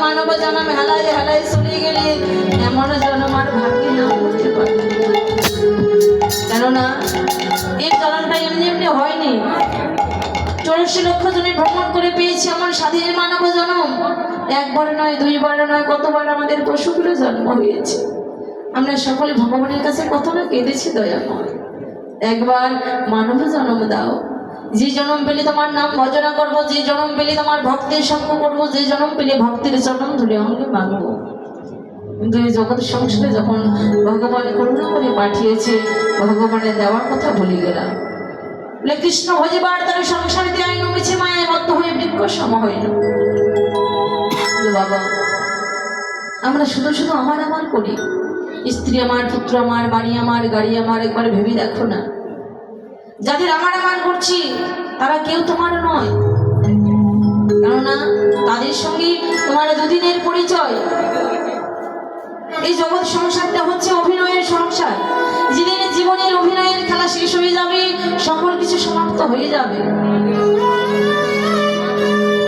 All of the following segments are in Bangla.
মানব জনম হেলায় হেলায় চলে গেলে এমন জনম আর ভাগ্যে না করতে পারে। কেননা এই জনমটা এমনি এমনি হয়নি। 84 লক্ষ জনে ভ্রমণ করে পেয়েছি আমার স্বাধীন মানব জনম। একবার নয়, দুইবার নয়, কতবার আমাদের পশুগুলো জন্ম হয়েছে। আমরা সকলে ভগবানের কাছে কত না কেঁদেছি দয়াময়, একবার মানব জন্ম দাও। যে জন্ম পেলে তোমার নাম ভজনা করবো, যে জন্ম পেলে তোমার ভক্তের সঙ্গ করবো, যে জন্ম পেলে ভক্তের চরণ ধরে অঙ্গে মাগবো। কিন্তু এই জগৎ সংসারে যখন ভগবান করুণা করে পাঠিয়েছে, ভগবানের দেওয়ার কথা ভুলে গেলাম। বলে কৃষ্ণ ভজিবার তার সংসার দিয়ে আইন মিছে মায়ায় বদ্ধ হয়ে বৃক্ষ সম হইল। বাবা, আমরা শুধু শুধু আমার আমার করি। স্ত্রী আমার, পুত্র আমার, বাড়ি আমার, গাড়ি আমার, একবার ভেবে দেখো না। যাদের আমার আমার করছি তারা কেউ তোমার নয়। কেননা তাদের সঙ্গে তোমার দুদিনের পরিচয়। এই জগৎ সংসারটা হচ্ছে অভিনয়ের সংসার। যেদিন জীবনের অভিনয়ের খেলা শেষ হয়ে যাবে, সকল কিছু সমাপ্ত হয়ে যাবে।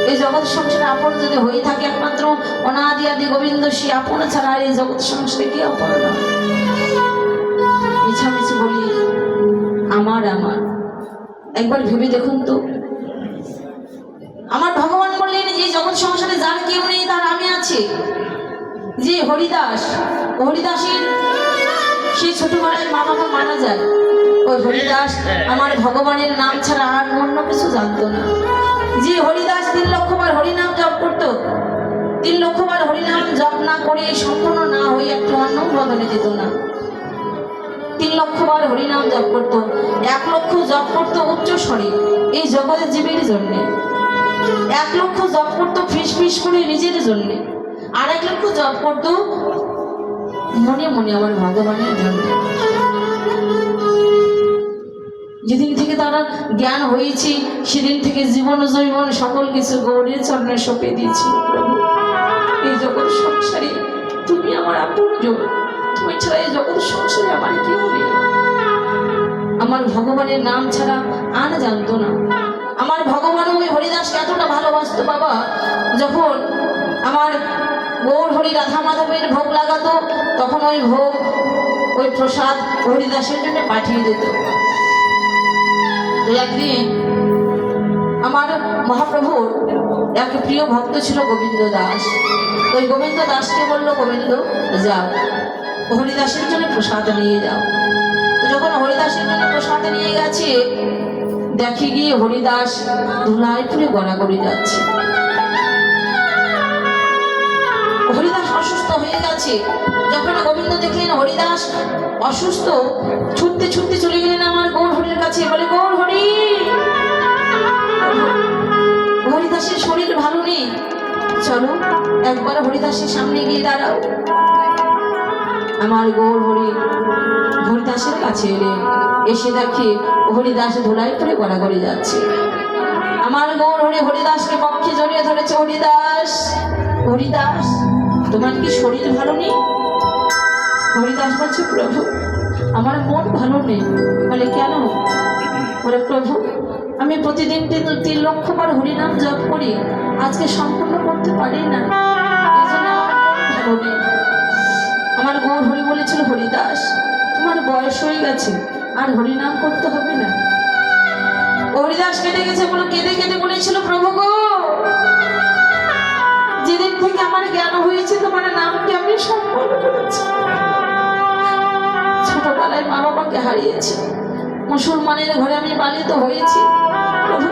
এই জগৎ সংসার আপন যদি হয়ে থাকে একমাত্র অনাদি আদি গোবিন্দ, সে আপন ছাড়া আর এই জগৎ সংসারে কি আপন না। মিছামিছি বলি আমার আমার, একবার ভেবে দেখুন তো। আমার ভগবান বললেন যে জগৎ সংসারে যার কেউ নেই তার আমি আছি। যে হরিদাস, হরিদাসের সেই ছোটবেলায় মা বাবা মারা যায়। ওই হরিদাস আমার ভগবানের নাম ছাড়া আর অন্য কিছু জানতো না। যে হরিদাস 3 লক্ষবার হরিনাম জপ করতো, 3 লক্ষবার হরিনাম জপ না করে সম্পূর্ণ না হয়ে একটু অন্ন বদলে যেত না। 3 লক্ষবার হরিনাম জপ করতো, 1 লক্ষ জপ করতো উচ্চ স্বরে এই জগতের জীবের জন্যে, 1 লক্ষ জপ করতো ফিস ফিস করে নিজের জন্যে, আর 1 লক্ষ জপ করতো মনে মনে আমার ভগবানের জন্য। যেদিন থেকে তারা জ্ঞান হয়েছে সেদিন থেকে জীবন জৈবন সকল কিছু গৌরীর চরণে সঁপে দিয়েছিল। প্রভু, এই জগৎ সংসারে তুমি আমার আপনজন, তুমি ছাড়া এই জগৎ সংসারে আমার কেউ নেই। আমার ভগবানের নাম ছাড়া আর জানতো না। আমার ভগবান ওই হরিদাসকে এতটা ভালোবাসতো বাবা, যখন আমার গৌর হরি রাধা মাধবের ভোগ লাগাতো তখন ওই ভোগ, ওই প্রসাদ হরিদাসের জন্য পাঠিয়ে দিত। তো একদিন আমার মহাপ্রভুর এক প্রিয় ভক্ত ছিল গোবিন্দ দাস। ওই গোবিন্দ দাসকে বললো, গোবিন্দ যাও হরিদাসের জন্য প্রসাদ নিয়ে যাও। তো যখন হরিদাসের জন্য প্রসাদ নিয়ে গেছে, দেখে গিয়ে হরিদাস ধুলায় পুরে গড়াগড়ি যাচ্ছে। হরিদাস অসুস্থ হয়ে গেছে। যখন গোবিন্দ দেখলেন হরিদাস অসুস্থ, ছুটতে ছুটতে চলে গেলেন আমার গৌর হরির কাছে। বলে, গৌর হরি, হরিদাসের শরীর ভালো নেই, চলো একবার হরিদাসের সামনে গিয়ে দাঁড়াও। আমার গৌর হরি হরিদাসের কাছে এলেন। এসে দেখে হরিদাস ধুলাই করে গড়াগড়ি যাচ্ছে। আমার গৌর হরি হরিদাসকে পক্ষে জড়িয়ে ধরেছে। হরিদাস, হরিদাস, তোমার কি শরীর ভালো নেই? হরিদাস বলছে, প্রভু আমার মন ভালো নেই। বলে, কেন? বলে, প্রভু আমি প্রতিদিন 3 লক্ষবার হরিনাম জপ করি, আজকে সম্পূর্ণ করতে পারি না, এই জন্য আমার মন ভালো নেই। আমার গৌর হরি বলেছিল, হরিদাস তোমার বয়স হয়ে গেছে, আর হরিনাম করতে হবে না। হরিদাস কেঁদে গেছে। বলে, কেঁদে কেঁদে বলেছিল, প্রভু গো, যেদিন থেকে আমার জ্ঞান হয়েছে তোমার নামকে আমি সম্পন্ন করেছি। ছোটবেলায় মা বাবাকে হারিয়েছি, মুসলমানের ঘরে আমি পালিত হয়েছি। প্রভু,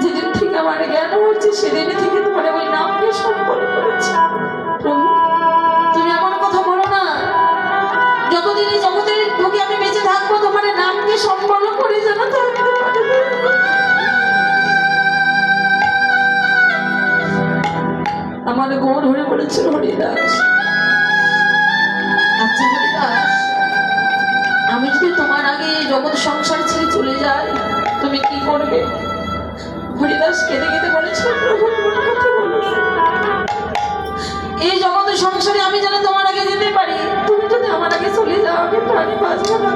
যেদিন থেকে আমার জ্ঞান হচ্ছে সেদিন থেকে তোমার ওই নামকে সম্পন্ন করেছি। প্রভু, তুমি এমন কথা বলো না, যতদিন এই জগতের বুকে আমি বেঁচে থাকবো তোমার নামকে সম্পন্ন করে যেন থাকতে পারি। আমার গৌর হরি বলেছিল, হরিদাস, আচ্ছা হরিদাস, আমি যদি তোমার আগে জগৎ সংসার ছেড়ে চলে যাই তুমি কি করবে? হরিদাস কেঁদে কেঁদে বলেছিল, প্রভু কথা বলো, এই জগৎ সংসারে আমি যেন তোমার আগে যেতে পারি, তুমি যদি আমার আগে চলে যাও আমি প্রাণী বাঁচবো না।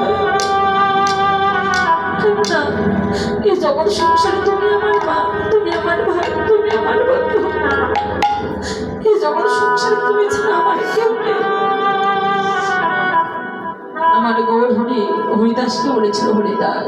এই জগৎ সংসারে তুমি আমার মা, তুমি আমার ভাই, তুমি আমার বন্ধু। এই জগৎ তুমি ছাড়া আমার কেউ নেই। আমার গৌর হরিদাসকে বলেছিল, হরিদাস